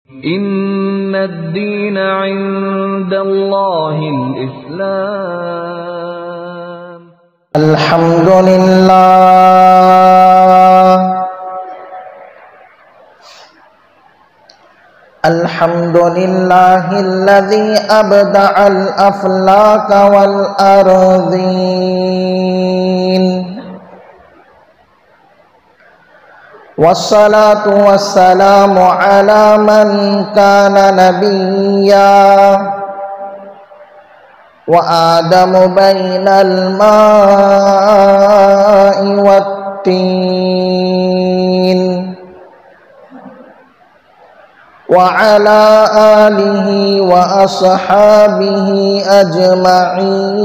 إن الدين عند الله الإسلام. الحمد لله الحمد لله الذي أبدع الأفلاك والأرضين، والصلاة والسلام على من كان نبيا وآدم بين الماء والطين، وعلى آله وأصحابه أجمعين.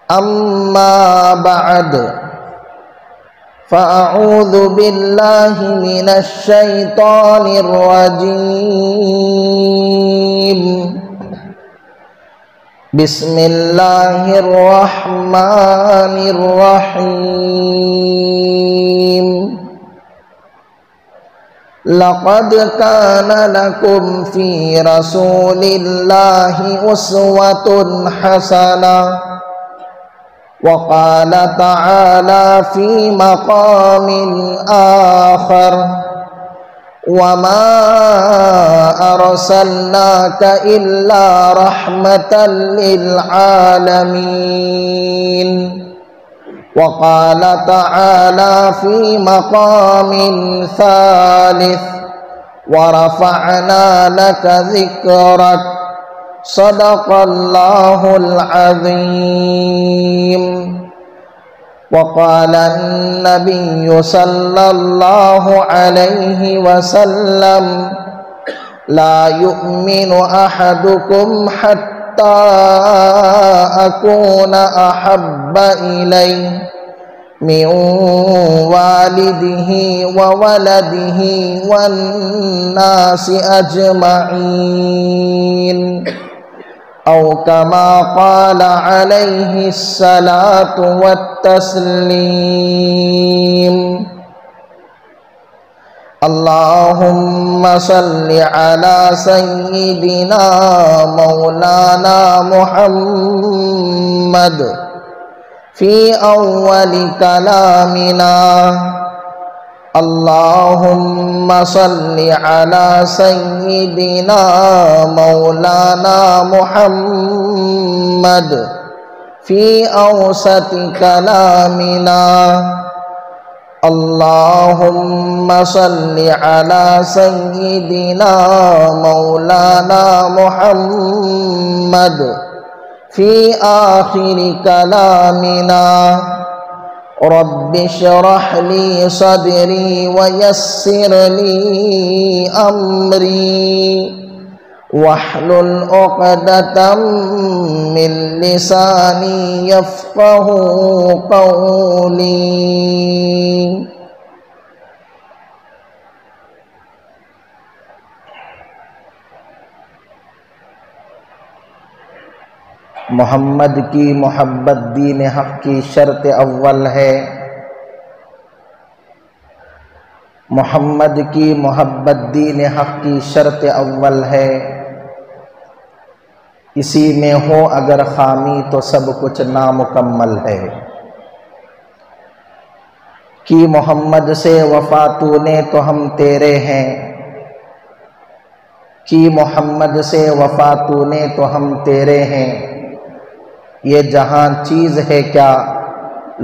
أما بعد، فأعوذ بالله من الشيطان الرجيم. بسم الله الرحمن الرحيم. لقد كان لكم في رسول الله أسوة حسنة. وقال تعالى في مقام آخر: وما أرسلناك إلا رحمة للعالمين. وقال تعالى في مقام ثالث: ورفعنا لك ذكرك. صدق الله العظيم. وقال النبي صلى الله عليه وسلم: لا يؤمن أحدكم حتى أكون أحب إليه من والده وولده والناس أجمعين، أو كما قال عليه الصلاة والتسليم. اللهم صل على سيدنا مولانا محمد في أول كلامنا. اللهم صل على سيدنا مولانا محمد في أوسط كلامنا. اللهم صل على سيدنا مولانا محمد في آخر كلامنا. رب اشرح لي صدري ويسر لي أمري واحلل عقدة من لساني يفقه قولي. محمد کی محبت دین حق کی شرط اول ہے. محمد کی محبت دین حق کی شرط اول ہے. اسی میں ہو اگر خامی تو سب کچھ نامکمل ہے. کی محمد سے وفا تو نے تو ہم تیرے ہیں. کی محمد سے وفا تو نے تو ہم تیرے ہیں. یہ جہاں چیز ہے کیا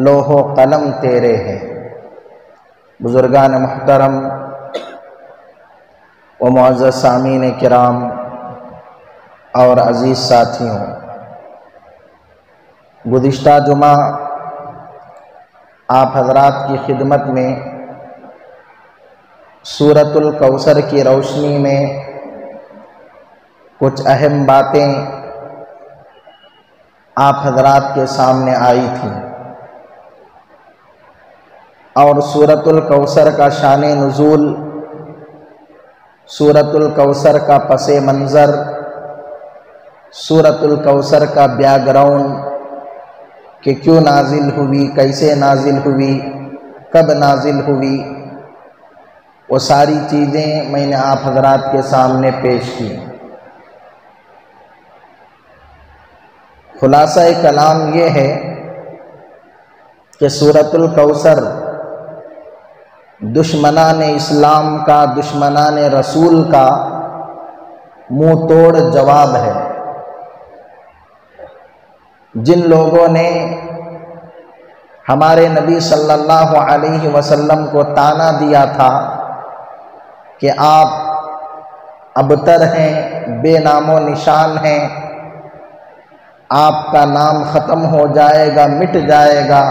لوح و قلم تیرے ہیں. بزرگان محترم و معزز سامعین کرام اور عزیز ساتھیوں، گزشتہ جمعہ آپ حضرات کی خدمت میں سورۃ الکوثر کی روشنی میں کچھ اہم باتیں آپ حضرات کے سامنے آئی تھیں، اور سورۃ الکوثر کا شان نزول، سورۃ الکوثر کا پس منظر، سورۃ الکوثر کا بیک گراؤنڈ کہ کیوں نازل ہوئی، کیسے نازل ہوئی، کب نازل ہوئی، وہ ساری چیزیں میں نے آپ حضرات کے سامنے پیش کی۔ خلاصہ کلام یہ ہے کہ سورۃ الکوثر دشمنان اسلام کا، دشمنان رسول کا منہ توڑ جواب ہے۔ جن لوگوں نے ہمارے نبی صلی اللہ علیہ وسلم کو طعنہ دیا تھا کہ آپ ابتر ہیں، بے نام و نشان ہیں، آپ کا نام ختم ہو جائے گا، مٹ جائے گا،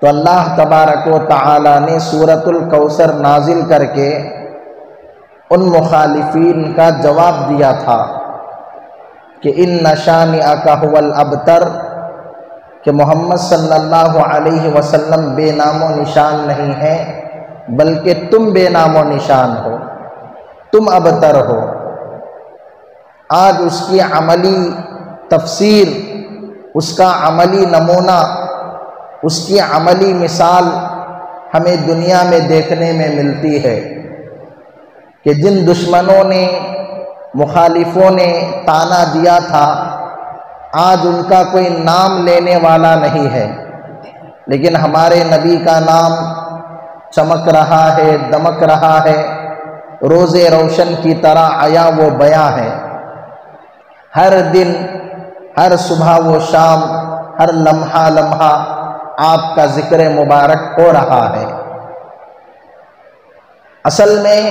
تو اللہ تبارک و تعالی نے سورۃ الکوثر نازل کر کے ان مخالفین کا جواب دیا تھا کہ ان شانئک ھو الابتر، کہ محمد صلی اللہ علیہ وسلم بے نام و نشان نہیں ہے، بلکہ تم بے نام و نشان ہو، تم ابتر ہو۔ آج اس کی عملی تفسیر، اس کا عملی نمونہ، اس کی عملی مثال ہمیں دنیا میں دیکھنے میں ملتی ہے کہ جن دشمنوں نے، مخالفوں نے طعنہ دیا تھا، آج ان کا کوئی نام لینے والا نہیں ہے، لیکن ہمارے نبی کا نام چمک رہا ہے، دمک رہا ہے، روز روشن کی طرح آیا وہ بیاں ہے۔ ہر دن، ہر صبح و شام، ہر لمحہ لمحہ آپ کا ذکر مبارک ہو رہا ہے۔ اصل میں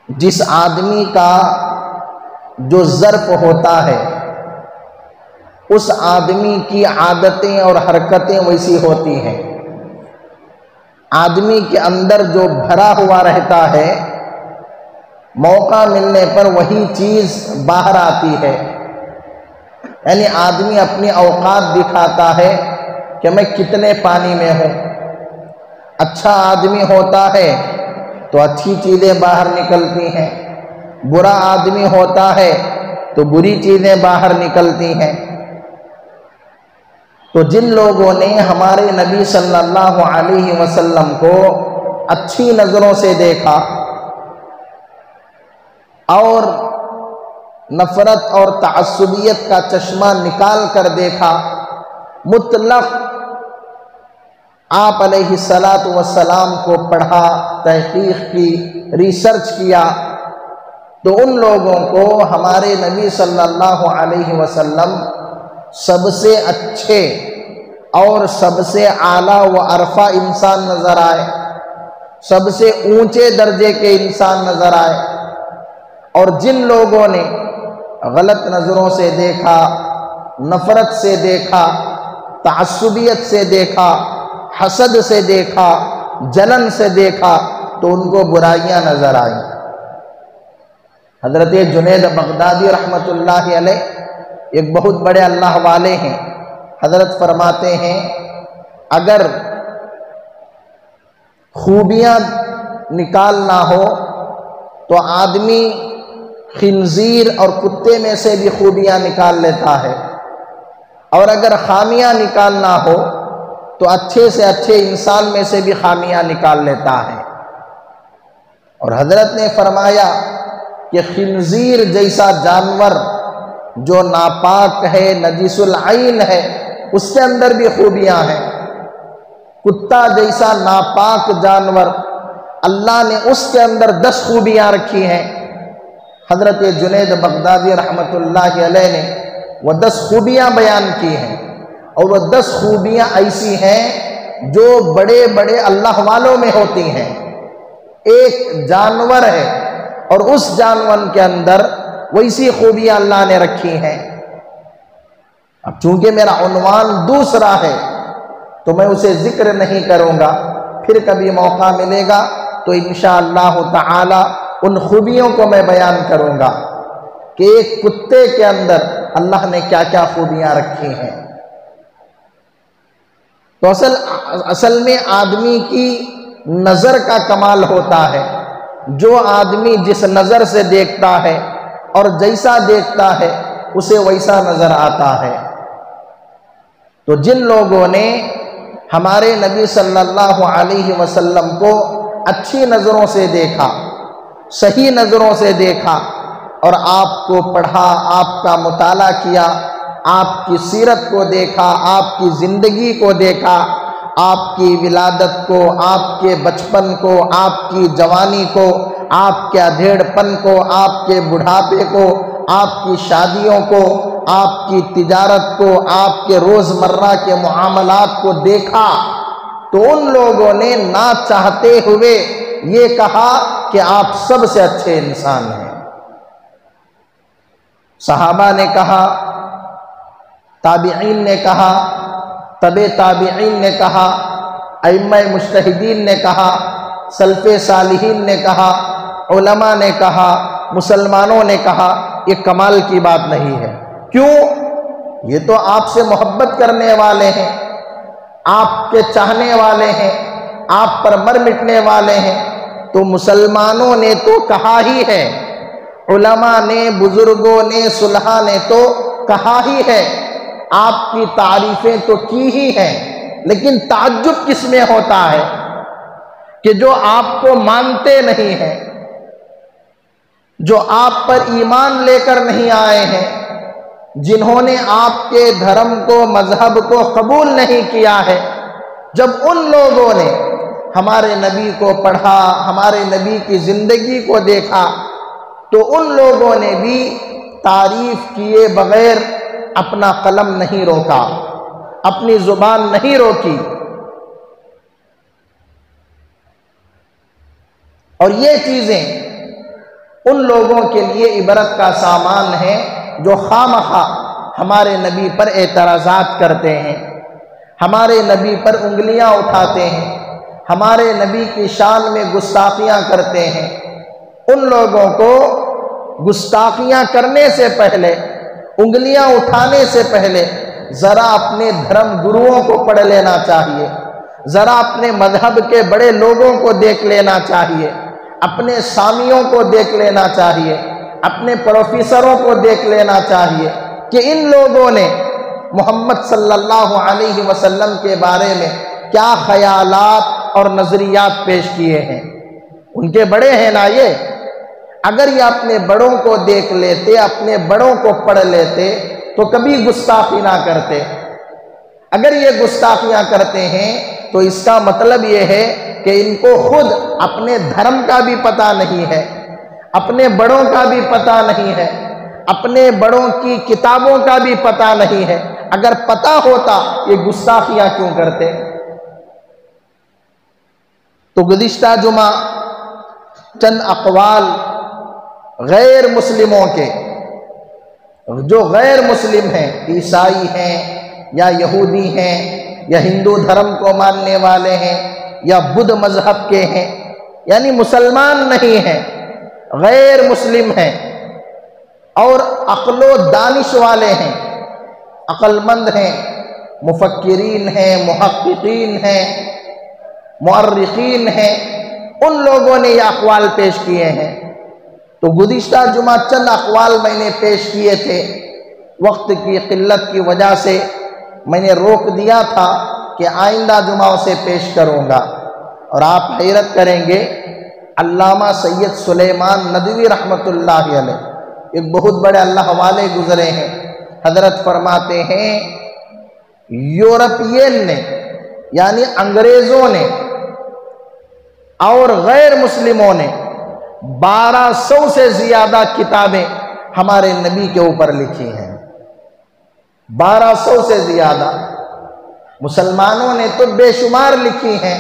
جس آدمی کا جو ظرف ہوتا ہے، اس آدمی کی عادتیں اور حرکتیں ویسی ہوتی ہیں۔ آدمی کے اندر جو بھرا ہوا رہتا ہے، موقع ملنے پر وہی چیز باہر آتی ہے۔ یعنی آدمی اپنی اوقات دکھاتا ہے کہ میں کتنے پانی میں ہوں۔ اچھا آدمی ہوتا ہے تو اچھی چیزیں باہر نکلتی ہیں، برا آدمی ہوتا ہے تو بری چیزیں باہر نکلتی ہیں۔ تو جن لوگوں نے ہمارے نبی صلی اللہ علیہ وسلم کو اچھی نظروں سے دیکھا اور نفرت اور تعصبیت کا چشمہ نکال کر دیکھا، مطلق آپ علیہ الصلاۃ والسلام کو پڑھا، تحقیق کی، ریسرچ کیا، تو ان لوگوں کو ہمارے نبی صلی اللہ علیہ وسلم سب سے اچھے اور سب سے اعلیٰ و ارفع انسان نظر آئے، سب سے اونچے درجے کے انسان نظر آئے۔ اور جن لوگوں نے غلط نظروں سے دیکھا، نفرت سے دیکھا، تعصبیت سے دیکھا، حسد سے دیکھا، جلن سے دیکھا، تو ان کو برائیاں نظر آئیں۔ حضرت جنید بغدادی رحمۃ اللہ علیہ ایک بہت بڑے اللہ والے ہیں۔ حضرت فرماتے ہیں اگر خوبیاں نکالنا ہو تو آدمی خنزیر اور کتے میں سے بھی خوبیاں نکال لیتا ہے، اور اگر خامیاں نکالنا ہو تو اچھے سے اچھے انسان میں سے بھی خامیاں نکال لیتا ہے۔ اور حضرت نے فرمایا کہ خنزیر جیسا جانور جو ناپاک ہے، نجس العین ہے، اس کے اندر بھی خوبیاں ہیں۔ کتا جیسا ناپاک جانور، اللہ نے اس کے اندر 10 خوبیاں رکھی ہیں۔ حضرت جنید بغدادی رحمۃ اللہ علیہ نے وہ 10 خوبیاں بیان کی ہیں، اور وہ 10 خوبیاں ایسی ہیں جو بڑے بڑے اللہ والوں میں ہوتی ہیں۔ ایک جانور ہے اور اس جانور کے اندر ویسی خوبیاں اللہ نے رکھی ہیں۔ اب چونکہ میرا عنوان دوسرا ہے تو میں اسے ذکر نہیں کروں گا، پھر کبھی موقع ملے گا تو انشاءاللہ تعالی ان خوبیوں کو میں بیان کروں گا کہ ایک کتے کے اندر اللہ نے کیا کیا خوبیاں رکھی ہیں۔ تو اصل میں آدمی کی نظر کا کمال ہوتا ہے۔ جو آدمی جس نظر سے دیکھتا ہے اور جیسا دیکھتا ہے اسے ویسا نظر آتا ہے۔ تو جن لوگوں نے ہمارے نبی صلی اللہ علیہ وسلم کو اچھی نظروں سے دیکھا، صحیح نظروں سے دیکھا، اور آپ کو پڑھا، آپ کا مطالعہ کیا، آپ کی سیرت کو دیکھا، آپ کی زندگی کو دیکھا، آپ کی ولادت کو، آپ کے بچپن کو، آپ کی جوانی کو، آپ کے ادھیڑ پن کو، آپ کے بڑھاپے کو، آپ کی شادیوں کو، آپ کی تجارت کو، آپ کے روزمرہ کے معاملات کو دیکھا، تو ان لوگوں نے نہ چاہتے ہوئے یہ کہا کہ آپ سب سے اچھے انسان ہیں۔ صحابہ نے کہا، تابعین نے کہا، تبع تابعین نے کہا، ائمہ مجتہدین نے کہا، سلف صالحین نے کہا، علماء نے کہا، مسلمانوں نے کہا، یہ کمال کی بات نہیں ہے۔ کیوں؟ یہ تو آپ سے محبت کرنے والے ہیں، آپ کے چاہنے والے ہیں، آپ پر مر مٹنے والے ہیں، تو مسلمانوں نے تو کہا ہی ہے، علماء نے، بزرگوں نے، صلحاء نے تو کہا ہی ہے، آپ کی تعریفیں تو کی ہی ہیں، لیکن تعجب کس میں ہوتا ہے کہ جو آپ کو مانتے نہیں ہیں، جو آپ پر ایمان لے کر نہیں آئے ہیں، جنہوں نے آپ کے دھرم کو، مذہب کو قبول نہیں کیا ہے، جب ان لوگوں نے ہمارے نبی کو پڑھا، ہمارے نبی کی زندگی کو دیکھا، تو ان لوگوں نے بھی تعریف کیے بغیر اپنا قلم نہیں روکا، اپنی زبان نہیں روکی۔ اور یہ چیزیں ان لوگوں کے لیے عبرت کا سامان ہے جو خواہ ہمارے نبی پر اعتراضات کرتے ہیں، ہمارے نبی پر انگلیاں اٹھاتے ہیں، ہمارے نبی کی شان میں گستاخیاں کرتے ہیں۔ ان لوگوں کو گستاخیاں کرنے سے پہلے، انگلیاں اٹھانے سے پہلے ذرا اپنے دھرم گروؤں کو پڑھ لینا چاہیے، ذرا اپنے مذہب کے بڑے لوگوں کو دیکھ لینا چاہیے، اپنے سامیوں کو دیکھ لینا چاہیے، اپنے پروفیسروں کو دیکھ لینا چاہیے کہ ان لوگوں نے محمد صلی اللہ علیہ وسلم کے بارے میں کیا خیالات اور نظریات پیش کیے ہیں۔ ان کے بڑے ہیں نا یہ، اگر یہ اپنے بڑوں کو دیکھ لیتے، اپنے بڑوں کو پڑھ لیتے تو کبھی گستاخی نہ کرتے۔ اگر یہ گستاخیاں کرتے ہیں تو اس کا مطلب یہ ہے کہ ان کو خود اپنے دھرم کا بھی پتہ نہیں ہے، اپنے بڑوں کا بھی پتہ نہیں ہے، اپنے بڑوں کی کتابوں کا بھی پتہ نہیں ہے۔ اگر پتہ ہوتا یہ گستاخیاں کیوں کرتے؟ تو گزشتہ جمعہ چند اقوال غیر مسلموں کے، جو غیر مسلم ہیں، عیسائی ہیں یا یہودی ہیں یا ہندو دھرم کو ماننے والے ہیں یا بدھ مذہب کے ہیں، یعنی مسلمان نہیں ہیں، غیر مسلم ہیں اور عقل و دانش والے ہیں، عقل مند ہیں، مفکرین ہیں، محققین ہیں، مؤرخین ہیں، ان لوگوں نے یہ اقوال پیش کیے ہیں۔ تو گزشتہ جمعہ چند اقوال میں نے پیش کیے تھے، وقت کی قلت کی وجہ سے میں نے روک دیا تھا کہ آئندہ جمعہ اسے پیش کروں گا۔ اور آپ حیرت کریں گے، علامہ سید سلیمان ندوی رحمۃ اللہ علیہ ایک بہت بڑے اللہ والے گزرے ہیں، حضرت فرماتے ہیں یورپین نے، یعنی انگریزوں نے اور غیر مسلموں نے 1200 سے زیادہ کتابیں ہمارے نبی کے اوپر لکھی ہیں، 1200 سے زیادہ۔ مسلمانوں نے تو بے شمار لکھی ہیں،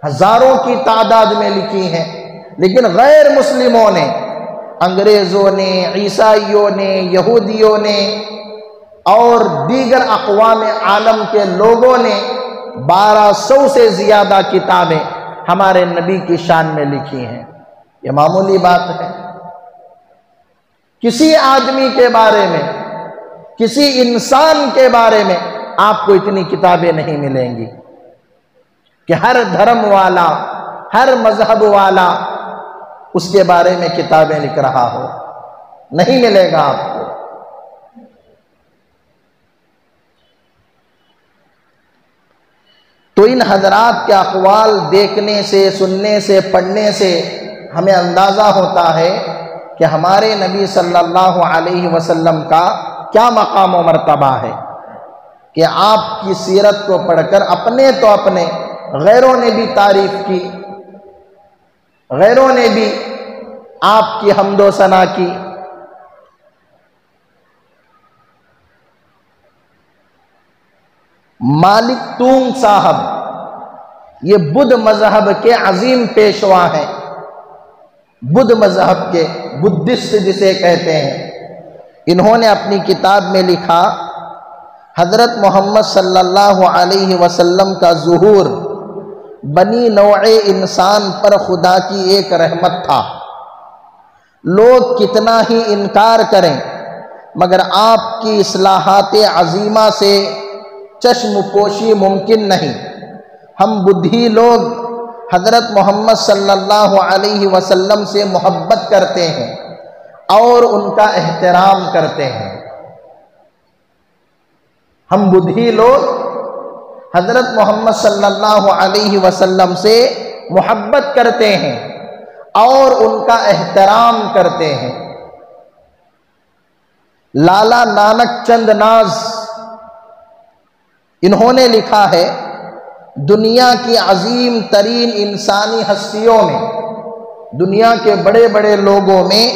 ہزاروں کی تعداد میں لکھی ہیں، لیکن غیر مسلموں نے، انگریزوں نے، عیسائیوں نے، یہودیوں نے اور دیگر اقوام عالم کے لوگوں نے 1200 سے زیادہ کتابیں ہمارے نبی کی شان میں لکھی ہیں۔ یہ معمولی بات ہے؟ کسی آدمی کے بارے میں، کسی انسان کے بارے میں آپ کو اتنی کتابیں نہیں ملیں گی کہ ہر دھرم والا، ہر مذہب والا اس کے بارے میں کتابیں لکھ رہا ہو، نہیں ملے گا آپ کو۔ ان حضرات کے اقوال دیکھنے سے، سننے سے، پڑھنے سے ہمیں اندازہ ہوتا ہے کہ ہمارے نبی صلی اللہ علیہ وسلم کا کیا مقام و مرتبہ ہے، کہ آپ کی سیرت کو پڑھ کر اپنے تو اپنے، غیروں نے بھی تعریف کی، غیروں نے بھی آپ کی حمد و ثنا کی۔ مالک تونگ صاحب یہ بدھ مذہب کے عظیم پیشوا ہیں، بدھ مذہب کے، بدھسٹ جسے کہتے ہیں۔ انہوں نے اپنی کتاب میں لکھا، حضرت محمد صلی اللہ علیہ وسلم کا ظہور بنی نوع انسان پر خدا کی ایک رحمت تھا۔ لوگ کتنا ہی انکار کریں مگر آپ کی اصلاحات عظیمہ سے چشم پوشی ممکن نہیں۔ ہم بدھی لوگ حضرت محمد صلی اللہ علیہ وسلم سے محبت کرتے ہیں اور ان کا احترام کرتے ہیں۔ ہم بدھی لوگ حضرت محمد صلی اللہ علیہ وسلم سے محبت کرتے ہیں اور ان کا احترام کرتے ہیں۔ لالا نانک چند ناز انہوں نے لکھا ہے، دنیا کی عظیم ترین انسانی ہستیوں میں، دنیا کے بڑے بڑے لوگوں میں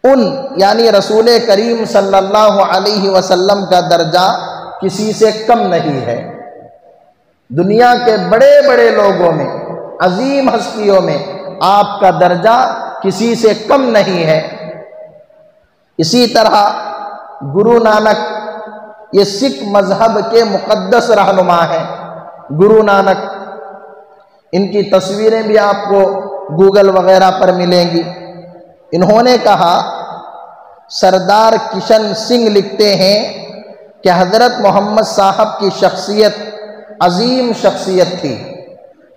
ان یعنی رسول کریم صلی اللہ علیہ وسلم کا درجہ کسی سے کم نہیں ہے۔ دنیا کے بڑے بڑے لوگوں میں، عظیم ہستیوں میں آپ کا درجہ کسی سے کم نہیں ہے۔ اسی طرح گرو نانک یہ سکھ مذہب کے مقدس رہنما ہیں۔ گرو نانک، ان کی تصویریں بھی آپ کو گوگل وغیرہ پر ملیں گی۔ انہوں نے کہا، سردار کشن سنگھ لکھتے ہیں کہ حضرت محمد صاحب کی شخصیت عظیم شخصیت تھی،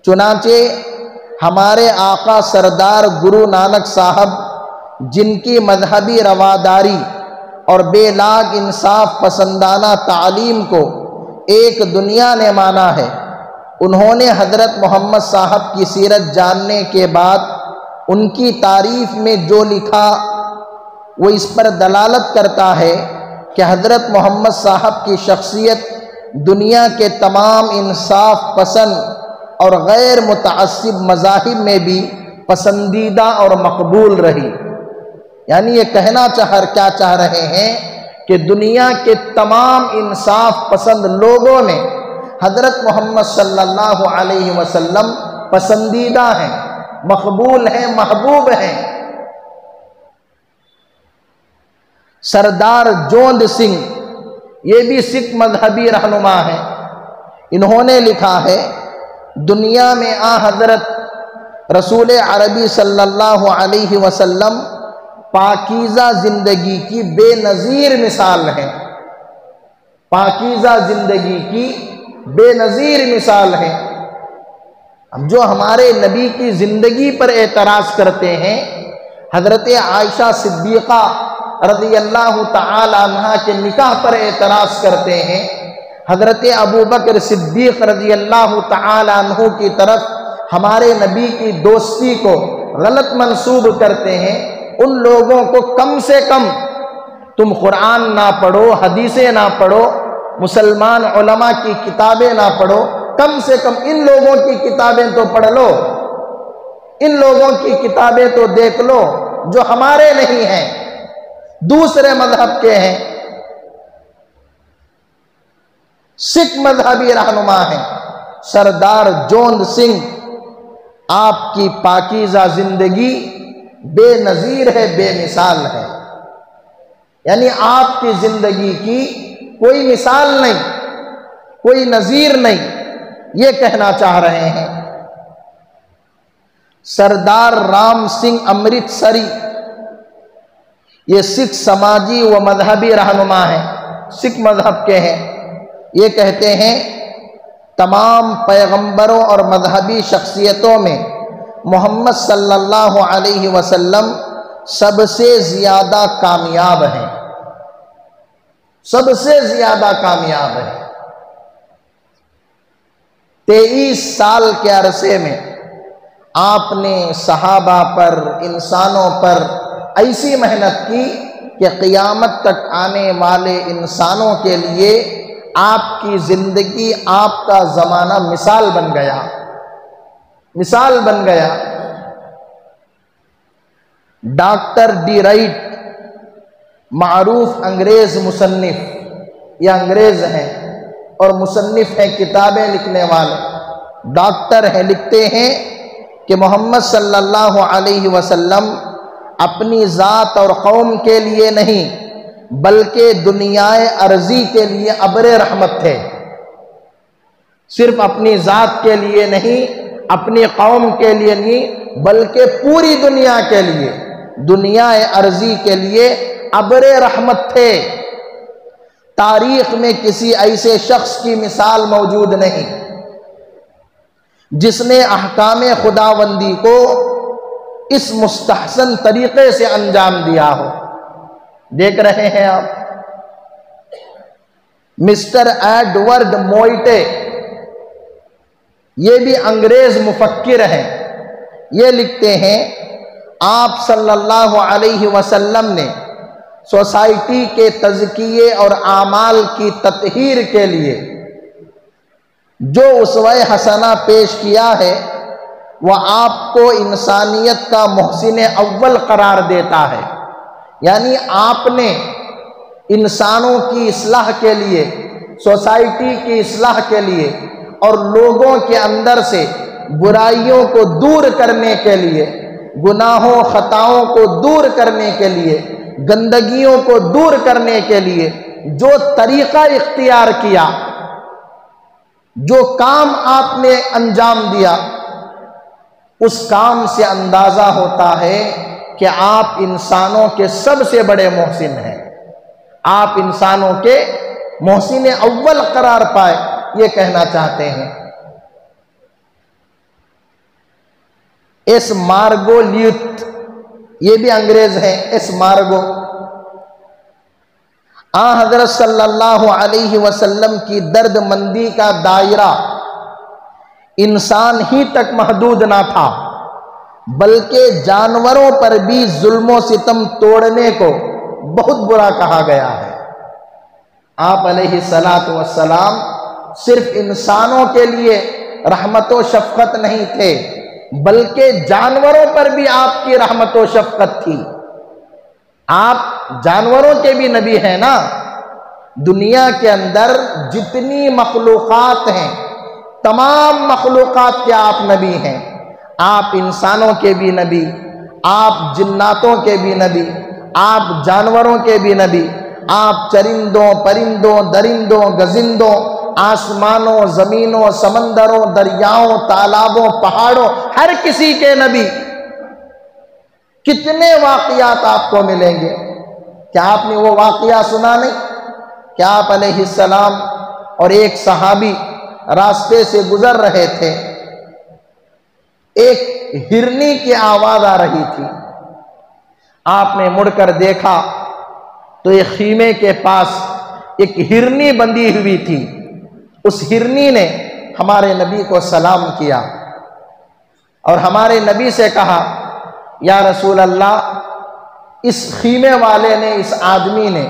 چنانچہ ہمارے آقا سردار گرو نانک صاحب جن کی مذہبی رواداری اور بے لاگ انصاف پسندانہ تعلیم کو ایک دنیا نے مانا ہے، انہوں نے حضرت محمد صاحب کی سیرت جاننے کے بعد ان کی تعریف میں جو لکھا وہ اس پر دلالت کرتا ہے کہ حضرت محمد صاحب کی شخصیت دنیا کے تمام انصاف پسند اور غیر متعصب مذاہب میں بھی پسندیدہ اور مقبول رہی۔ یعنی یہ کہنا کیا چاہ رہے ہیں کہ دنیا کے تمام انصاف پسند لوگوں میں حضرت محمد صلی اللہ علیہ وسلم پسندیدہ ہیں، مقبول ہیں، محبوب ہیں۔ سردار جوند سنگھ یہ بھی سکھ مذہبی رہنما ہیں۔ انہوں نے لکھا ہے، دنیا میں حضرت رسول عربی صلی اللہ علیہ وسلم پاکیزہ زندگی کی بے نظیر مثال ہے، پاکیزہ زندگی کی بے نظیر مثال ہے۔ اب جو ہمارے نبی کی زندگی پر اعتراض کرتے ہیں، حضرت عائشہ صدیقہ رضی اللہ تعالی عنہ کے نکاح پر اعتراض کرتے ہیں، حضرت ابوبکر صدیق رضی اللہ تعالی عنہ کی طرف ہمارے نبی کی دوستی کو غلط منسوب کرتے ہیں، ان لوگوں کو کم سے کم تم قرآن نہ پڑھو، حدیثیں نہ پڑھو، مسلمان علماء کی کتابیں نہ پڑھو، کم سے کم ان لوگوں کی کتابیں تو پڑھ لو، ان لوگوں کی کتابیں تو دیکھ لو جو ہمارے نہیں ہیں، دوسرے مذہب کے ہیں۔ سکھ مذہبی رہنما ہیں سردار جوند سنگھ، آپ کی پاکیزہ زندگی بے نظیر ہے، بے مثال ہے۔ یعنی آپ کی زندگی کی کوئی مثال نہیں، کوئی نظیر نہیں، یہ کہنا چاہ رہے ہیں۔ سردار رام سنگھ امرتسری یہ سکھ سماجی و مذہبی رہنما ہیں، سکھ مذہب کے ہیں۔ یہ کہتے ہیں، تمام پیغمبروں اور مذہبی شخصیتوں میں محمد صلی اللہ علیہ وسلم سب سے زیادہ کامیاب ہیں، سب سے زیادہ کامیاب ہیں۔ 23 سال کے عرصے میں آپ نے صحابہ پر، انسانوں پر ایسی محنت کی کہ قیامت تک آنے والے انسانوں کے لیے آپ کی زندگی، آپ کا زمانہ مثال بن گیا، مثال بن گیا۔ ڈاکٹر ڈی رائٹ، معروف انگریز مصنف، یہ انگریز ہیں اور مصنف ہیں، کتابیں لکھنے والے، ڈاکٹر ہیں، لکھتے ہیں کہ محمد صلی اللہ علیہ وسلم اپنی ذات اور قوم کے لیے نہیں بلکہ دنیائے ارضی کے لیے ابر رحمت تھے۔ صرف اپنی ذات کے لیے نہیں، اپنی قوم کے لیے نہیں، بلکہ پوری دنیا کے لیے، دنیائے ارضی کے لیے ابر رحمت تھے۔ تاریخ میں کسی ایسے شخص کی مثال موجود نہیں جس نے احکام خداوندی کو اس مستحسن طریقے سے انجام دیا ہو۔ دیکھ رہے ہیں آپ، مسٹر ایڈورڈ موئٹے، یہ بھی انگریز مفکر ہیں، یہ لکھتے ہیں آپ صلی اللہ علیہ وسلم نے سوسائٹی کے تزکیے اور اعمال کی تطہیر کے لیے جو اسوہ حسنہ پیش کیا ہے وہ آپ کو انسانیت کا محسن اول قرار دیتا ہے۔ یعنی آپ نے انسانوں کی اصلاح کے لیے، سوسائٹی کی اصلاح کے لیے اور لوگوں کے اندر سے برائیوں کو دور کرنے کے لیے، گناہوں خطاؤں کو دور کرنے کے لیے، گندگیوں کو دور کرنے کے لیے جو طریقہ اختیار کیا، جو کام آپ نے انجام دیا، اس کام سے اندازہ ہوتا ہے کہ آپ انسانوں کے سب سے بڑے محسن ہیں، آپ انسانوں کے محسن اول قرار پائے، یہ کہنا چاہتے ہیں۔ ایس مارگو لیوت، یہ بھی انگریز ہیں، ایس مارگو، حضرت صلی اللہ علیہ وسلم کی درد مندی کا دائرہ انسان ہی تک محدود نہ تھا بلکہ جانوروں پر بھی ظلم و ستم توڑنے کو بہت برا کہا گیا ہے۔ آپ علیہ السلام صرف انسانوں کے لیے رحمت و شفقت نہیں تھے بلکہ جانوروں پر بھی آپ کی رحمت و شفقت تھی۔ آپ جانوروں کے بھی نبی ہیں نا، دنیا کے اندر جتنی مخلوقات ہیں تمام مخلوقات کے آپ نبی ہیں۔ آپ انسانوں کے بھی نبی، آپ جناتوں کے بھی نبی، آپ جانوروں کے بھی نبی، آپ چرندوں، پرندوں، درندوں، گزندوں، آسمانوں، زمینوں، سمندروں، دریاؤں، تالابوں، پہاڑوں، ہر کسی کے نبی۔ کتنے واقعات آپ کو ملیں گے، کیا آپ نے وہ واقعہ سنا نہیں؟ کیا آپ علیہ السلام اور ایک صحابی راستے سے گزر رہے تھے، ایک ہرنی کی آواز آ رہی تھی، آپ نے مڑ کر دیکھا تو ایک خیمے کے پاس ایک ہرنی بندھی ہوئی تھی۔ اس ہرنی نے ہمارے نبی کو سلام کیا اور ہمارے نبی سے کہا، یا رسول اللہ، اس خیمے والے نے، اس آدمی نے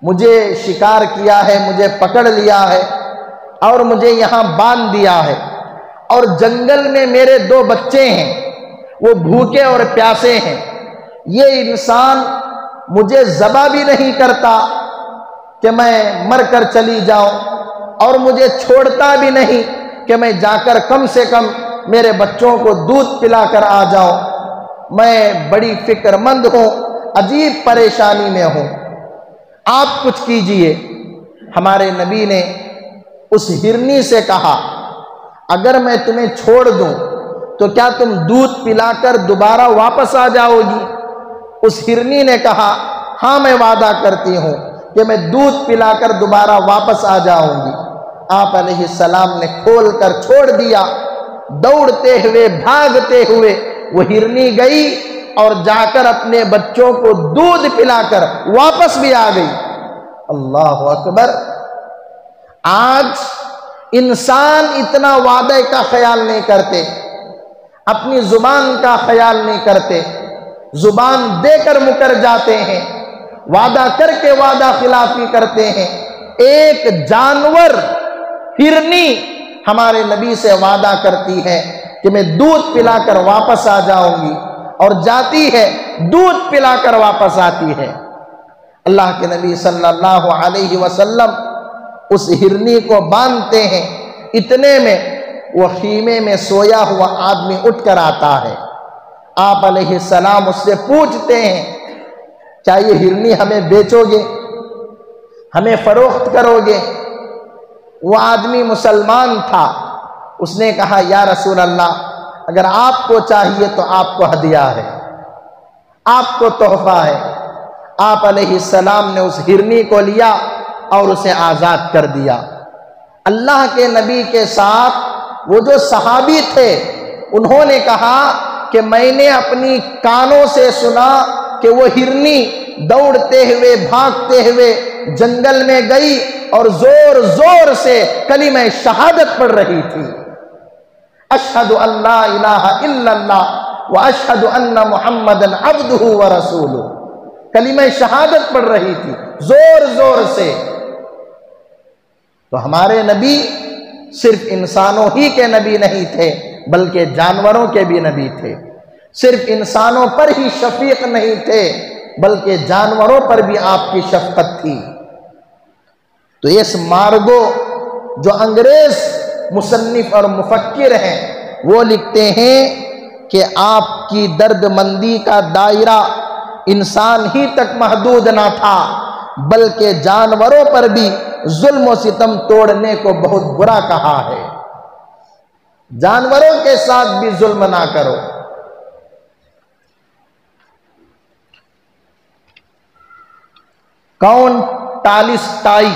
مجھے شکار کیا ہے، مجھے پکڑ لیا ہے اور مجھے یہاں باندھ دیا ہے، اور جنگل میں میرے 2 بچے ہیں، وہ بھوکے اور پیاسے ہیں، یہ انسان مجھے ذبح بھی نہیں کرتا کہ میں مر کر چلی جاؤں، اور مجھے چھوڑتا بھی نہیں کہ میں جا کر کم سے کم میرے بچوں کو دودھ پلا کر آ جاؤں، میں بڑی فکر مند ہوں، عجیب پریشانی میں ہوں، آپ کچھ کیجئے۔ ہمارے نبی نے اس ہرنی سے کہا، اگر میں تمہیں چھوڑ دوں تو کیا تم دودھ پلا کر دوبارہ واپس آ جاؤ گی؟ اس ہرنی نے کہا، ہاں میں وعدہ کرتی ہوں کہ میں دودھ پلا کر دوبارہ واپس آ جاؤں گی۔ آپ علیہ السلام نے کھول کر چھوڑ دیا، دوڑتے ہوئے، بھاگتے ہوئے وہ ہرنی گئی اور جا کر اپنے بچوں کو دودھ پلا کر واپس بھی آ گئی۔ اللہ اکبر! آج انسان اتنا وعدے کا خیال نہیں کرتے، اپنی زبان کا خیال نہیں کرتے، زبان دے کر مکر جاتے ہیں، وعدہ کر کے وعدہ خلافی کرتے ہیں۔ ایک جانور ہرنی ہمارے نبی سے وعدہ کرتی ہے کہ میں دودھ پلا کر واپس آ جاؤں گی، اور جاتی ہے، دودھ پلا کر واپس آتی ہے۔ اللہ کے نبی صلی اللہ علیہ وسلم اس ہرنی کو باندھتے ہیں، اتنے میں وہ خیمے میں سویا ہوا آدمی اٹھ کر آتا ہے۔ آپ علیہ السلام اس سے پوچھتے ہیں، کیا یہ ہرنی ہمیں بیچو گے، ہمیں فروخت کرو گے؟ وہ آدمی مسلمان تھا، اس نے کہا یا رسول اللہ، اگر آپ کو چاہیے تو آپ کو ہدیہ ہے، آپ کو تحفہ ہے۔ آپ علیہ السلام نے اس ہرنی کو لیا اور اسے آزاد کر دیا۔ اللہ کے نبی کے ساتھ وہ جو صحابی تھے، انہوں نے کہا کہ میں نے اپنی کانوں سے سنا کہ وہ ہرنی دوڑتے ہوئے بھاگتے ہوئے جنگل میں گئی اور زور زور سے کلمہ شہادت پڑھ رہی تھی، اشہد ان لا الہ الا اللہ واشہد ان محمدًا عبدہ ورسولہ، کلمہ شہادت پڑھ رہی تھی زور زور سے۔ تو ہمارے نبی صرف انسانوں ہی کے نبی نہیں تھے بلکہ جانوروں کے بھی نبی تھے، صرف انسانوں پر ہی شفیق نہیں تھے بلکہ جانوروں پر بھی آپ کی شفقت تھی۔ تو اس مارگو جو انگریز مصنف اور مفکر ہیں، وہ لکھتے ہیں کہ آپ کی درد مندی کا دائرہ انسان ہی تک محدود نہ تھا بلکہ جانوروں پر بھی ظلم و ستم توڑنے کو بہت برا کہا ہے۔ جانوروں کے ساتھ بھی ظلم نہ کرو۔ کون ٹالسٹائی،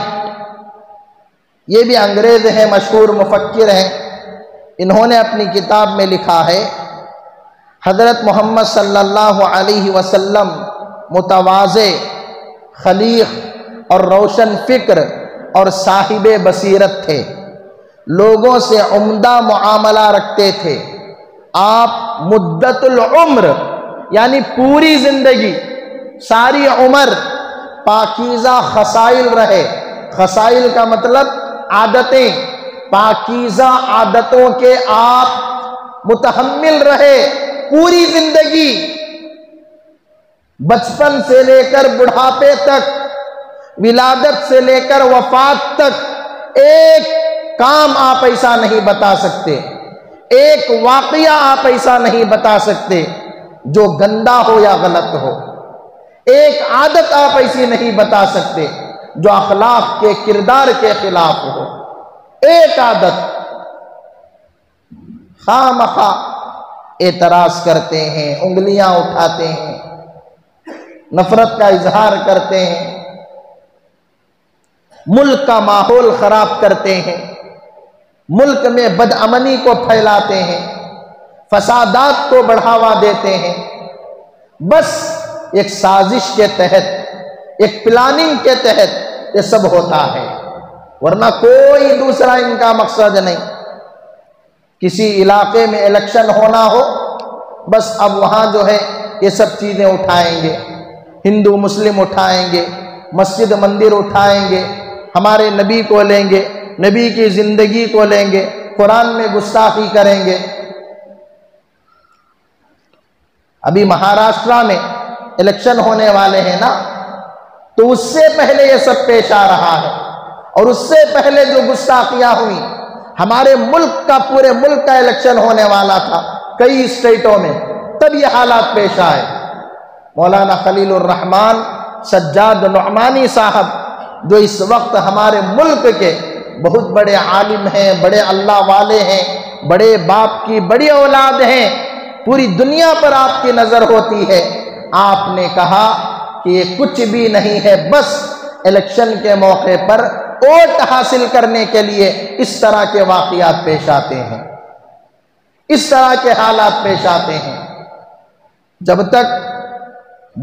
یہ بھی انگریز ہیں، مشہور مفکر ہیں، انہوں نے اپنی کتاب میں لکھا ہے، حضرت محمد صلی اللہ علیہ وسلم متواضع، خلیق اور روشن فکر اور صاحب بصیرت تھے، لوگوں سے عمدہ معاملہ رکھتے تھے۔ آپ مدت العمر یعنی پوری زندگی، ساری عمر پاکیزہ خصائل رہے۔ خصائل کا مطلب عادتیں، پاکیزہ عادتوں کے آپ متحمل رہے پوری زندگی، بچپن سے لے کر بڑھاپے تک، ولادت سے لے کر وفات تک ایک کام آپ ایسا نہیں بتا سکتے، ایک واقعہ آپ ایسا نہیں بتا سکتے جو گندا ہو یا غلط ہو، ایک عادت آپ ایسی نہیں بتا سکتے جو اخلاق کے کردار کے خلاف ہو۔ ایک عادت خواہ مخواہ اعتراض کرتے ہیں، انگلیاں اٹھاتے ہیں، نفرت کا اظہار کرتے ہیں، ملک کا ماحول خراب کرتے ہیں، ملک میں بدامنی کو پھیلاتے ہیں، فسادات کو بڑھاوا دیتے ہیں۔ بس ایک سازش کے تحت، ایک پلاننگ کے تحت یہ سب ہوتا ہے، ورنہ کوئی دوسرا ان کا مقصد نہیں۔ کسی علاقے میں الیکشن ہونا ہو، بس اب وہاں جو ہے یہ سب چیزیں اٹھائیں گے، ہندو مسلم اٹھائیں گے، مسجد مندر اٹھائیں گے، ہمارے نبی کو لیں گے، نبی کی زندگی کو لیں گے، قرآن میں گستاخی کریں گے۔ ابھی مہاراشٹرا میں الیکشن ہونے والے ہیں نا، تو اس سے پہلے یہ سب پیش آ رہا ہے، اور اس سے پہلے جو گستاخیاں ہوئی، ہمارے ملک کا، پورے ملک کا الیکشن ہونے والا تھا کئی اسٹیٹوں میں، تب یہ حالات پیش آئے۔ مولانا خلیل الرحمن سجاد نعمانی صاحب جو اس وقت ہمارے ملک کے بہت بڑے عالم ہیں، بڑے اللہ والے ہیں، بڑے باپ کی بڑی اولاد ہیں، پوری دنیا پر آپ کی نظر ہوتی ہے، آپ نے کہا کہ یہ کچھ بھی نہیں ہے، بس الیکشن کے موقع پر ووٹ حاصل کرنے کے لیے اس طرح کے واقعات پیش آتے ہیں، اس طرح کے حالات پیش آتے ہیں۔ جب تک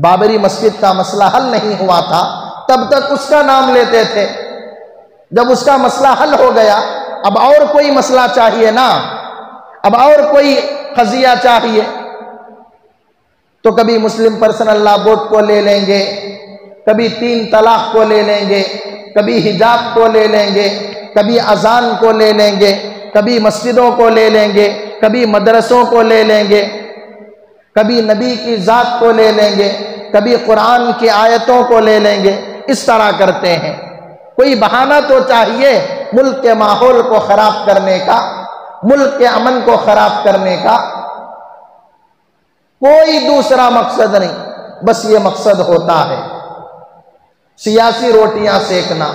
بابری مسجد کا مسئلہ حل نہیں ہوا تھا تب تک اس کا نام لیتے تھے، جب اس کا مسئلہ حل ہو گیا اب اور کوئی مسئلہ چاہیے نا، اب اور کوئی قضیہ چاہیے، تو کبھی مسلم پرسنل لا بورڈ کو لے لیں گے، کبھی 3 طلاق کو لے لیں گے، کبھی حجاب کو لے لیں گے، کبھی اذان کو لے لیں گے، کبھی مسجدوں کو لے لیں گے، کبھی مدرسوں کو لے لیں گے، کبھی نبی کی ذات کو لے لیں گے، کبھی قرآن کی آیتوں کو لے لیں گے، اس طرح کرتے ہیں۔ کوئی بہانہ تو چاہیے ملک کے ماحول کو خراب کرنے کا، ملک کے امن کو خراب کرنے کا، کوئی دوسرا مقصد نہیں، بس یہ مقصد ہوتا ہے سیاسی روٹیاں سیکنا۔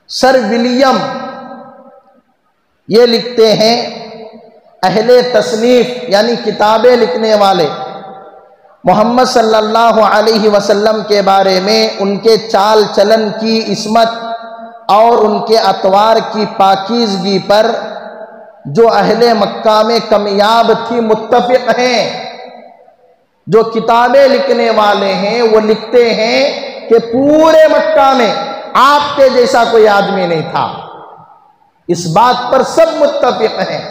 سر ولیم یہ لکھتے ہیں، اہل تصنیف یعنی کتابیں لکھنے والے محمد صلی اللہ علیہ وسلم کے بارے میں ان کے چال چلن کی عصمت اور ان کے اطوار کی پاکیزگی پر جو اہل مکہ میں کمیاب تھی متفق ہیں۔ جو کتابیں لکھنے والے ہیں وہ لکھتے ہیں کہ پورے مکہ میں آپ کے جیسا کوئی آدمی نہیں تھا، اس بات پر سب متفق ہیں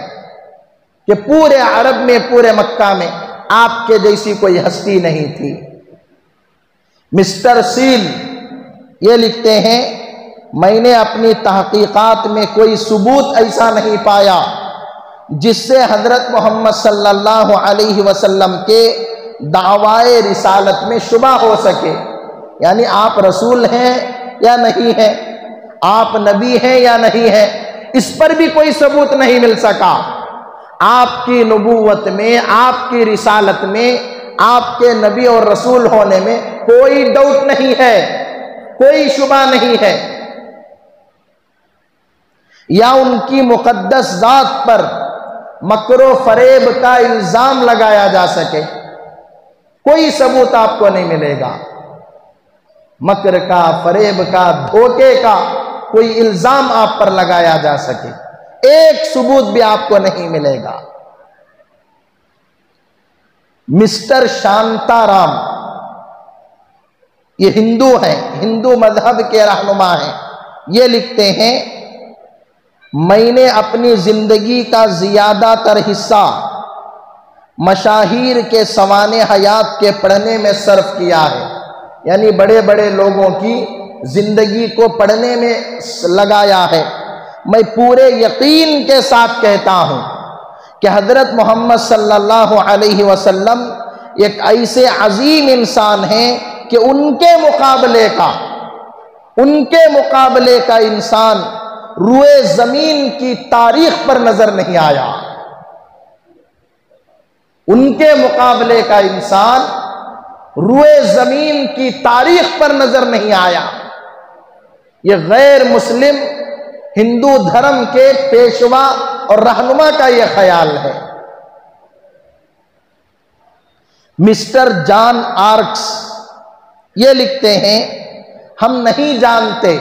کہ پورے عرب میں، پورے مکہ میں آپ کے جیسی کوئی ہستی نہیں تھی۔ مسٹر سیل یہ لکھتے ہیں، میں نے اپنی تحقیقات میں کوئی ثبوت ایسا نہیں پایا جس سے حضرت محمد صلی اللہ علیہ وسلم کے دعوائے رسالت میں شبہ ہو سکے، یعنی آپ رسول ہیں یا نہیں ہیں، آپ نبی ہیں یا نہیں ہیں، اس پر بھی کوئی ثبوت نہیں مل سکا۔ آپ کی نبوت میں، آپ کی رسالت میں، آپ کے نبی اور رسول ہونے میں کوئی ڈاؤٹ نہیں ہے، کوئی شبہ نہیں ہے، یا ان کی مقدس ذات پر مکر و فریب کا الزام لگایا جا سکے، کوئی ثبوت آپ کو نہیں ملے گا۔ مکر کا، فریب کا، دھوکے کا کوئی الزام آپ پر لگایا جا سکے، ایک ثبوت بھی آپ کو نہیں ملے گا۔ مسٹر شانتا رام یہ ہندو ہیں، ہندو مذہب کے رہنما ہیں، یہ لکھتے ہیں، میں نے اپنی زندگی کا زیادہ تر حصہ مشاہیر کے سوانح حیات کے پڑھنے میں صرف کیا ہے، یعنی بڑے بڑے لوگوں کی زندگی کو پڑھنے میں لگایا ہے۔ میں پورے یقین کے ساتھ کہتا ہوں کہ حضرت محمد صلی اللہ علیہ وسلم ایک ایسے عظیم انسان ہیں کہ ان کے مقابلے کا انسان روئے زمین کی تاریخ پر نظر نہیں آیا، ان کے مقابلے کا انسان روئے زمین کی تاریخ پر نظر نہیں آیا۔ یہ غیر مسلم ہندو دھرم کے پیشوا اور رہنما کا یہ خیال ہے۔ مسٹر جان آرکس یہ لکھتے ہیں، ہم نہیں جانتے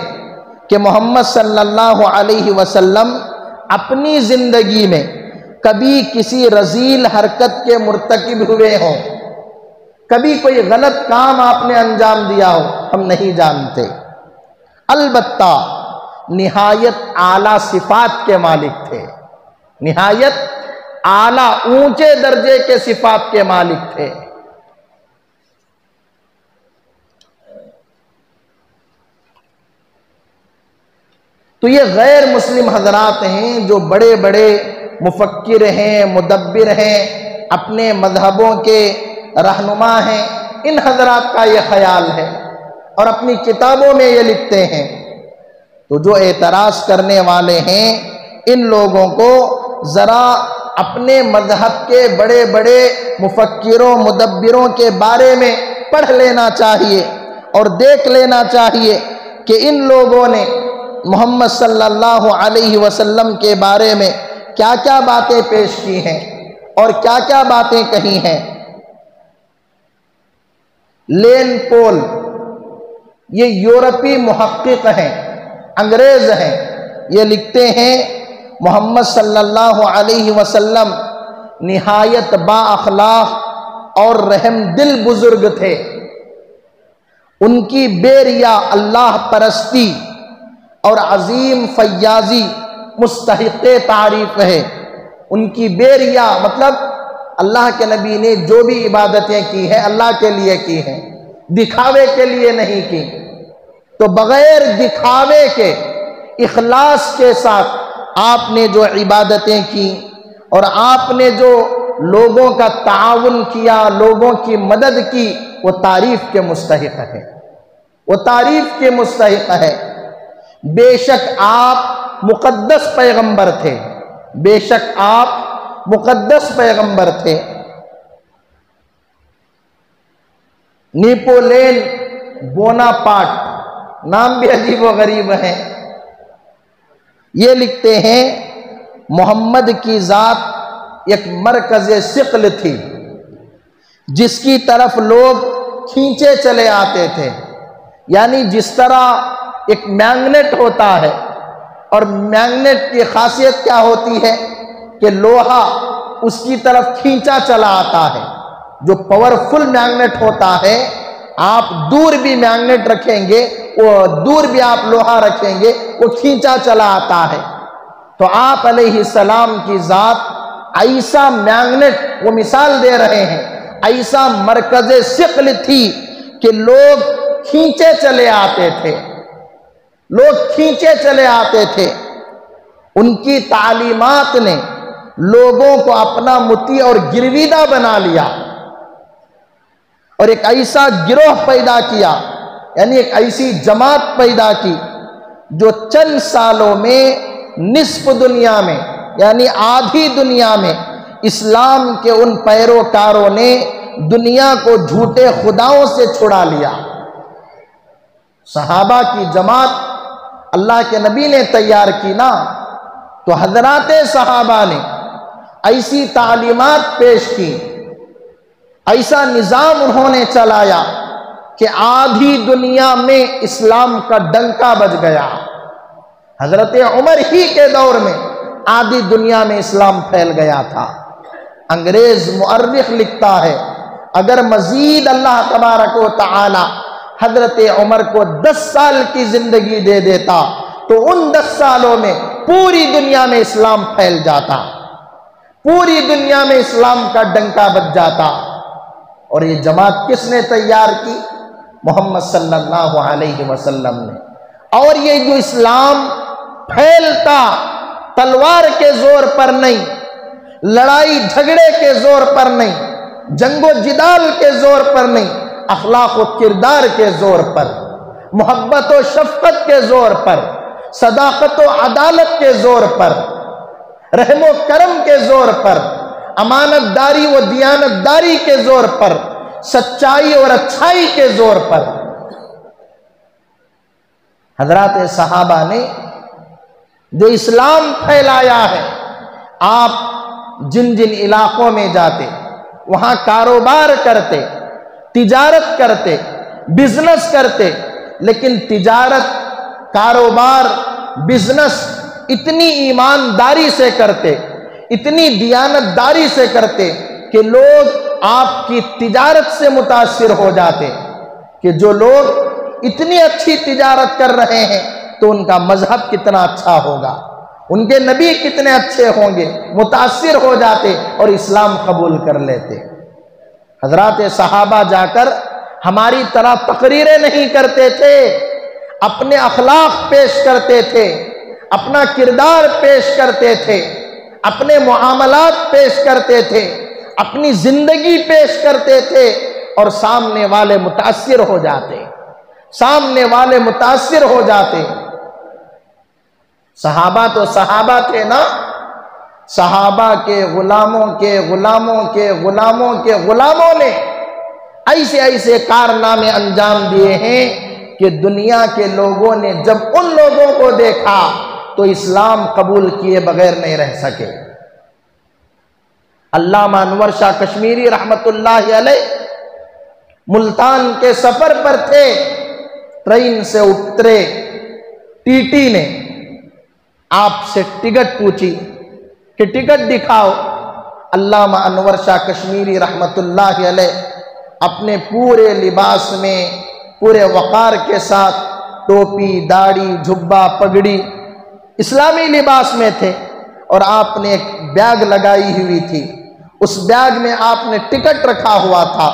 کہ محمد صلی اللہ علیہ وسلم اپنی زندگی میں کبھی کسی رذیل حرکت کے مرتکب ہوئے ہوں، کبھی کوئی غلط کام آپ نے انجام دیا ہو، ہم نہیں جانتے۔ البتہ نہایت اعلیٰ صفات کے مالک تھے، نہایت اعلیٰ اونچے درجے کے صفات کے مالک تھے۔ تو یہ غیر مسلم حضرات ہیں جو بڑے بڑے مفکر ہیں، مدبر ہیں، اپنے مذہبوں کے رہنما ہیں، ان حضرات کا یہ خیال ہے اور اپنی کتابوں میں یہ لکھتے ہیں۔ تو جو اعتراض کرنے والے ہیں ان لوگوں کو ذرا اپنے مذہب کے بڑے بڑے مفکروں، مدبروں کے بارے میں پڑھ لینا چاہیے اور دیکھ لینا چاہیے کہ ان لوگوں نے محمد صلی اللہ علیہ وسلم کے بارے میں کیا کیا باتیں پیش کی ہیں اور کیا کیا باتیں کہی ہیں۔ لین پول یہ یورپی محقق ہیں، انگریز ہیں، یہ لکھتے ہیں محمد صلی اللہ علیہ وسلم نہایت با اخلاق اور رحم دل بزرگ تھے۔ ان کی بے ریا اللہ پرستی اور عظیم فیاضی مستحق تعریف ہے۔ ان کی بے ریا مطلب اللہ کے نبی نے جو بھی عبادتیں کی ہیں اللہ کے لیے کی ہیں، دکھاوے کے لیے نہیں کی۔ تو بغیر دکھاوے کے اخلاص کے ساتھ آپ نے جو عبادتیں کی اور آپ نے جو لوگوں کا تعاون کیا، لوگوں کی مدد کی، وہ تعریف کے مستحق ہے، وہ تعریف کے مستحق ہے۔ بے شک آپ مقدس پیغمبر تھے، بے شک آپ مقدس پیغمبر تھے۔ نیپولین بوناپارٹ، نام بھی عجیب و غریب ہے، یہ لکھتے ہیں محمد کی ذات ایک مرکز ثقل تھی جس کی طرف لوگ کھینچے چلے آتے تھے، یعنی جس طرح ایک میگنیٹ ہوتا ہے، اور میگنیٹ کی خاصیت کیا ہوتی ہے کہ لوہا اس کی طرف کھینچا چلا آتا ہے۔ جو پاورفل میگنیٹ ہوتا ہے، آپ دور بھی میگنیٹ رکھیں گے، وہ دور بھی آپ لوہا رکھیں گے، وہ کھینچا چلا آتا ہے۔ تو آپ علیہ السلام کی ذات ایسا میگنیٹ، وہ مثال دے رہے ہیں، ایسا مرکز ثقل تھی کہ لوگ کھینچے چلے آتے تھے، لوگ کھینچے چلے آتے تھے۔ ان کی تعلیمات نے لوگوں کو اپنا مطیع اور گرویدہ بنا لیا، اور ایک ایسا گروہ پیدا کیا، یعنی ایک ایسی جماعت پیدا کی جو چند سالوں میں نصف دنیا میں، یعنی آدھی دنیا میں، اسلام کے ان پیروکاروں نے دنیا کو جھوٹے خداؤں سے چھڑا لیا۔ صحابہ کی جماعت اللہ کے نبی نے تیار کی نا، تو حضرات صحابہ نے ایسی تعلیمات پیش کی، ایسا نظام انہوں نے چلایا کہ آدھی دنیا میں اسلام کا ڈنکا بج گیا۔ حضرت عمر ہی کے دور میں آدھی دنیا میں اسلام پھیل گیا تھا۔ انگریز مؤرخ لکھتا ہے اگر مزید اللہ تبارک و تعالی حضرت عمر کو 10 سال کی زندگی دے دیتا تو ان 10 سالوں میں پوری دنیا میں اسلام پھیل جاتا، پوری دنیا میں اسلام کا ڈنکا بج جاتا۔ اور یہ جماعت کس نے تیار کی؟ محمد صلی اللہ علیہ وسلم نے۔ اور یہ جو اسلام پھیلتا تلوار کے زور پر نہیں، لڑائی جھگڑے کے زور پر نہیں، جنگ و جدال کے زور پر نہیں، اخلاق و کردار کے زور پر، محبت و شفقت کے زور پر، صداقت و عدالت کے زور پر، رحم و کرم کے زور پر، امانت داری و دیانت داری کے زور پر، سچائی اور اچھائی کے زور پر۔ حضرات صحابہ نے جو اسلام پھیلایا ہے، آپ جن جن علاقوں میں جاتے وہاں کاروبار کرتے، تجارت کرتے، بزنس کرتے، لیکن تجارت، کاروبار، بزنس اتنی ایمانداری سے کرتے، اتنی دیانت داری سے کرتے کہ لوگ آپ کی تجارت سے متاثر ہو جاتے کہ جو لوگ اتنی اچھی تجارت کر رہے ہیں تو ان کا مذہب کتنا اچھا ہوگا، ان کے نبی کتنے اچھے ہوں گے، متاثر ہو جاتے اور اسلام قبول کر لیتے۔ حضرات صحابہ جا کر ہماری طرح تقریریں نہیں کرتے تھے، اپنے اخلاق پیش کرتے تھے، اپنا کردار پیش کرتے تھے، اپنے معاملات پیش کرتے تھے، اپنی زندگی پیش کرتے تھے، اور سامنے والے متاثر ہو جاتے، سامنے والے متاثر ہو جاتے۔ صحابہ تو صحابہ تھے نا، صحابہ کے غلاموں کے غلاموں کے غلاموں کے غلاموں نے ایسے ایسے کارنامے انجام دیے ہیں کہ دنیا کے لوگوں نے جب ان لوگوں کو دیکھا تو اسلام قبول کیے بغیر نہیں رہ سکے۔ علامہ انور شاہ کشمیری رحمت اللہ علیہ ملتان کے سفر پر تھے، ٹرین سے اترے، ٹی ٹی نے آپ سے ٹکٹ پوچھی کہ ٹکٹ دکھاؤ۔ علامہ انور شاہ کشمیری رحمت اللہ علیہ اپنے پورے لباس میں، پورے وقار کے ساتھ ٹوپی، داڑھی، جھبا، پگڑی، اسلامی لباس میں تھے، اور آپ نے ایک بیگ لگائی ہوئی تھی، اس بیگ میں آپ نے ٹکٹ رکھا ہوا تھا،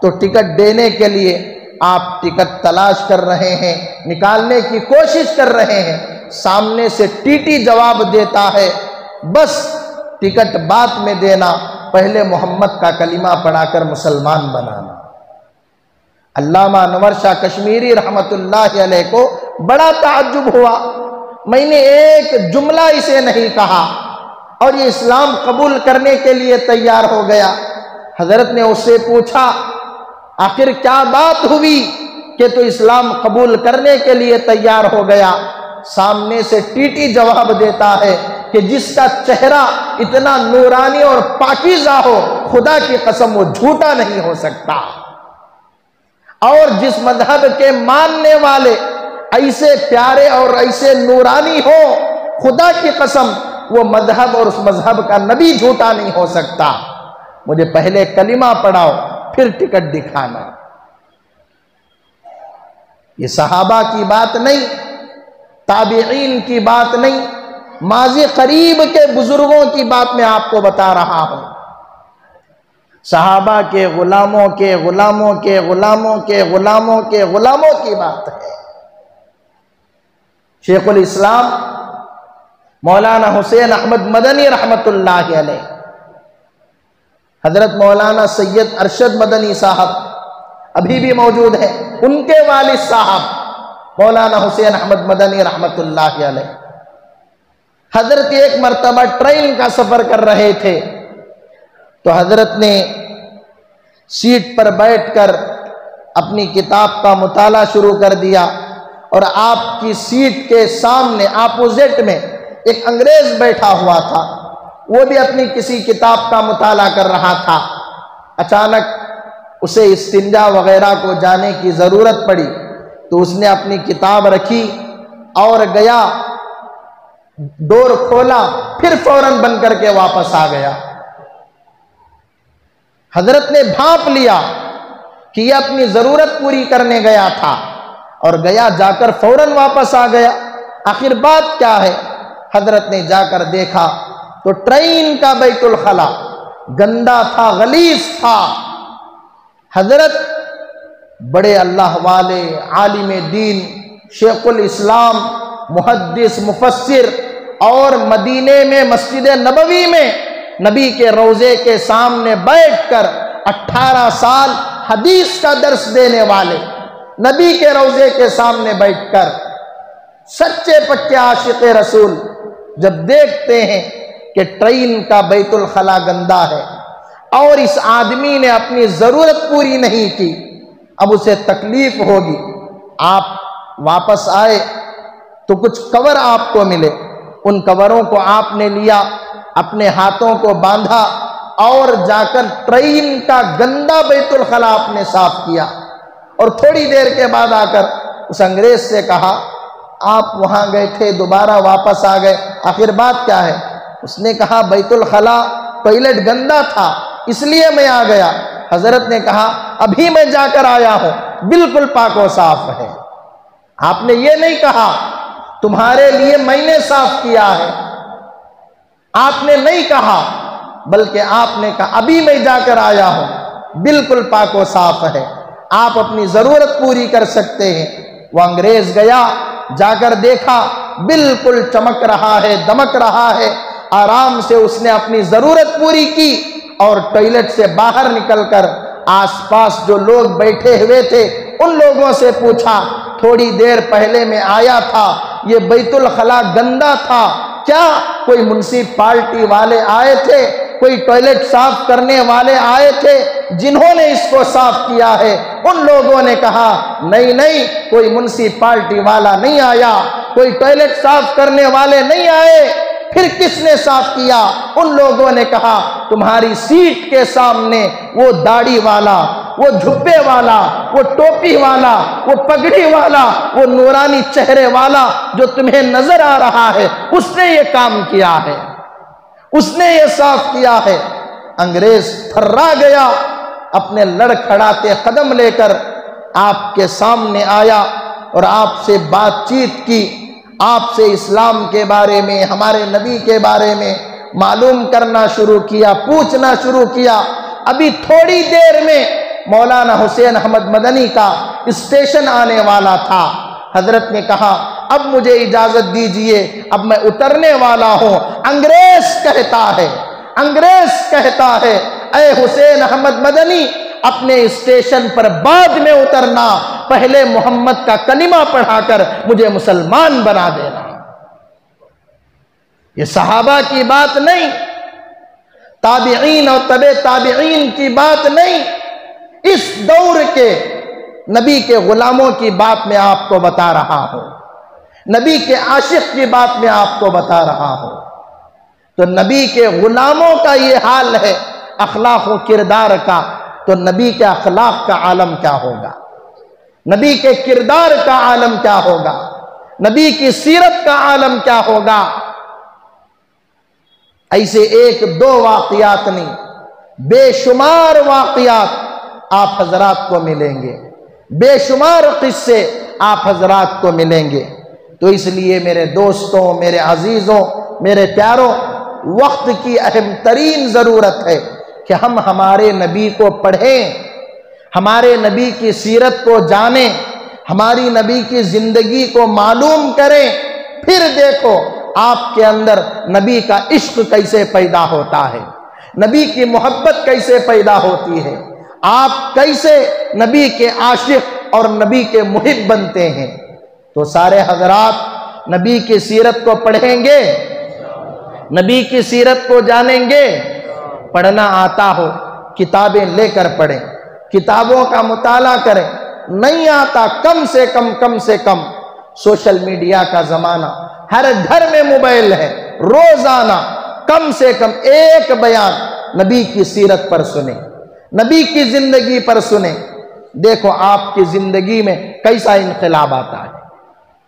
تو ٹکٹ دینے کے لیے آپ ٹکٹ تلاش کر رہے ہیں، نکالنے کی کوشش کر رہے ہیں، سامنے سے ٹی ٹی جواب دیتا ہے، بس ٹکٹ بعد میں دینا، پہلے محمد کا کلمہ پڑھا کر مسلمان بنانا۔ علامہ انور شاہ کشمیری رحمت اللہ علیہ کو بڑا تعجب ہوا، میں نے ایک جملہ اسے نہیں کہا اور یہ اسلام قبول کرنے کے لیے تیار ہو گیا۔ حضرت نے اس سے پوچھا آخر کیا بات ہوئی کہ تو اسلام قبول کرنے کے لیے تیار ہو گیا؟ سامنے سے ٹی ٹی جواب دیتا ہے کہ جس کا چہرہ اتنا نورانی اور پاکیزہ ہو، خدا کی قسم وہ جھوٹا نہیں ہو سکتا، اور جس مذہب کے ماننے والے ایسے پیارے اور ایسے نورانی ہو، خدا کی قسم وہ مذہب اور اس مذہب کا نبی جھوٹا نہیں ہو سکتا، مجھے پہلے کلمہ پڑھاؤ پھر ٹکٹ دکھانا۔ یہ صحابہ کی بات نہیں، تابعین کی بات نہیں، ماضی قریب کے بزرگوں کی بات میں آپ کو بتا رہا ہوں۔ صحابہ کے غلاموں کے غلاموں کے غلاموں کے غلاموں کے غلاموں کی بات ہے۔ شیخ الاسلام مولانا حسین احمد مدنی رحمت اللہ علیہ، حضرت مولانا سید ارشد مدنی صاحب ابھی بھی موجود ہیں، ان کے والد صاحب مولانا حسین احمد مدنی رحمت اللہ علیہ، حضرت ایک مرتبہ ٹرین کا سفر کر رہے تھے، تو حضرت نے سیٹ پر بیٹھ کر اپنی کتاب کا مطالعہ شروع کر دیا، اور آپ کی سیٹ کے سامنے اپوزٹ میں ایک انگریز بیٹھا ہوا تھا، وہ بھی اپنی کسی کتاب کا مطالعہ کر رہا تھا۔ اچانک اسے استنجا وغیرہ کو جانے کی ضرورت پڑی، تو اس نے اپنی کتاب رکھی اور گیا، ڈور کھولا، پھر فوراً بند کر کے واپس آ گیا۔ حضرت نے بھانپ لیا کہ یہ اپنی ضرورت پوری کرنے گیا تھا، اور گیا، جا کر فوراً واپس آ گیا، آخر بات کیا ہے؟ حضرت نے جا کر دیکھا تو ٹرین کا بیت الخلا گندا تھا، غلیظ تھا۔ حضرت بڑے اللہ والے، عالم دین، شیخ الاسلام، محدث، مفسر، اور مدینے میں مسجد نبوی میں نبی کے روضے کے سامنے بیٹھ کر 18 سال حدیث کا درس دینے والے، نبی کے روضے کے سامنے بیٹھ کر سچے پکے عاشق رسول جب دیکھتے ہیں کہ ٹرین کا بیت الخلا گندا ہے اور اس آدمی نے اپنی ضرورت پوری نہیں کی، اب اسے تکلیف ہوگی، آپ واپس آئے تو کچھ کور آپ کو ملے، ان کوروں کو آپ نے لیا، اپنے ہاتھوں کو باندھا اور جا کر ٹرین کا گندا بیت الخلا آپ نے صاف کیا، اور تھوڑی دیر کے بعد آ کر اس انگریز سے کہا آپ وہاں گئے تھے، دوبارہ واپس آ گئے، آخر بات کیا ہے؟ اس نے کہا بیت الخلا ٹوائلٹ گندا تھا اس لیے میں آ گیا۔ حضرت نے کہا ابھی میں جا کر آیا ہوں، بالکل پاک و صاف ہے۔ آپ نے یہ نہیں کہا تمہارے لیے میں نے صاف کیا ہے، آپ نے نہیں کہا، بلکہ آپ نے کہا ابھی میں جا کر آیا ہوں، بالکل پاک و صاف ہے، آپ اپنی ضرورت پوری کر سکتے ہیں۔ وہ انگریز گیا، جا کر دیکھا بالکل چمک رہا ہے، دمک رہا ہے، آرام سے اس نے اپنی ضرورت پوری کی، اور ٹوائلٹ سے باہر نکل کر آس پاس جو لوگ بیٹھے ہوئے تھے ان لوگوں سے پوچھا تھوڑی دیر پہلے میں آیا تھا، یہ بیت الخلا گندا تھا، کیا کوئی منسپالٹی والے آئے تھے، کوئی ٹوائلٹ صاف کرنے والے آئے تھے جنہوں نے اس کو صاف کیا ہے؟ ان لوگوں نے کہا نہیں نہیں، کوئی منسپالٹی والا نہیں آیا، کوئی ٹوائلٹ صاف کرنے والے نہیں آئے، پھر کس نے صاف کیا؟ ان لوگوں نے کہا تمہاری سیٹ کے سامنے وہ داڑھی والا، وہ جھبے والا، وہ ٹوپی والا، وہ پگڑی والا، وہ نورانی چہرے والا جو تمہیں نظر آ رہا ہے، اس نے یہ کام کیا ہے، اس نے یہ صاف کیا ہے۔ انگریز تھرا گیا، اپنے لڑکھڑاتے قدم لے کر آپ کے سامنے آیا، اور آپ سے بات چیت کی، آپ سے اسلام کے بارے میں، ہمارے نبی کے بارے میں معلوم کرنا شروع کیا، پوچھنا شروع کیا۔ ابھی تھوڑی دیر میں مولانا حسین احمد مدنی کا اسٹیشن آنے والا تھا۔ حضرت نے کہا اب مجھے اجازت دیجئے، اب میں اترنے والا ہوں۔ انگریز کہتا ہے اے حسین احمد مدنی، اپنے اسٹیشن پر بعد میں اترنا، پہلے محمد کا کلمہ پڑھا کر مجھے مسلمان بنا دینا۔ یہ صحابہ کی بات نہیں، تابعین اور تبع تابعین کی بات نہیں، اس دور کے نبی کے غلاموں کی بات میں آپ کو بتا رہا ہوں، نبی کے عاشق کی بات میں آپ کو بتا رہا ہوں۔ تو نبی کے غلاموں کا یہ حال ہے اخلاق و کردار کا، تو نبی کے اخلاق کا عالم کیا ہوگا، نبی کے کردار کا عالم کیا ہوگا، نبی کی سیرت کا عالم کیا ہوگا۔ ایسے ایک دو واقعات نہیں، بے شمار واقعات آپ حضرات کو ملیں گے، بے شمار قصے آپ حضرات کو ملیں گے۔ تو اس لیے میرے دوستوں، میرے عزیزوں، میرے پیاروں، وقت کی اہم ترین ضرورت ہے کہ ہم ہمارے نبی کو پڑھیں، ہمارے نبی کی سیرت کو جانیں، ہماری نبی کی زندگی کو معلوم کریں۔ پھر دیکھو آپ کے اندر نبی کا عشق کیسے پیدا ہوتا ہے، نبی کی محبت کیسے پیدا ہوتی ہے، آپ کیسے نبی کے عاشق اور نبی کے محب بنتے ہیں۔ تو سارے حضرات نبی کی سیرت کو پڑھیں گے، نبی کی سیرت کو جانیں گے۔ پڑھنا آتا ہو کتابیں لے کر پڑھیں، کتابوں کا مطالعہ کریں۔ نہیں آتا کم سے کم سوشل میڈیا کا زمانہ، ہر گھر میں موبائل ہے، روزانہ کم سے کم ایک بیان نبی کی سیرت پر سنیں، نبی کی زندگی پر سنیں۔ دیکھو آپ کی زندگی میں کیسا انقلاب آتا ہے۔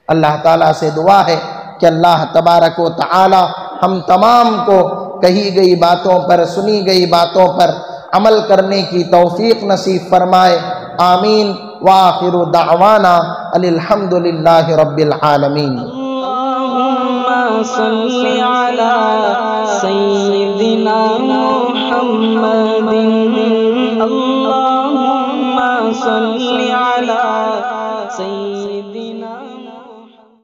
اللہ تعالیٰ سے دعا ہے کہ اللہ تبارک و تعالی ہم تمام کو کہی گئی باتوں پر، سنی گئی باتوں پر عمل کرنے کی توفیق نصیب فرمائے۔ آمین۔ وآخر دعوانا ان الحمد للہ رب العالمین۔ اللہم صلی علی سیدنا محمد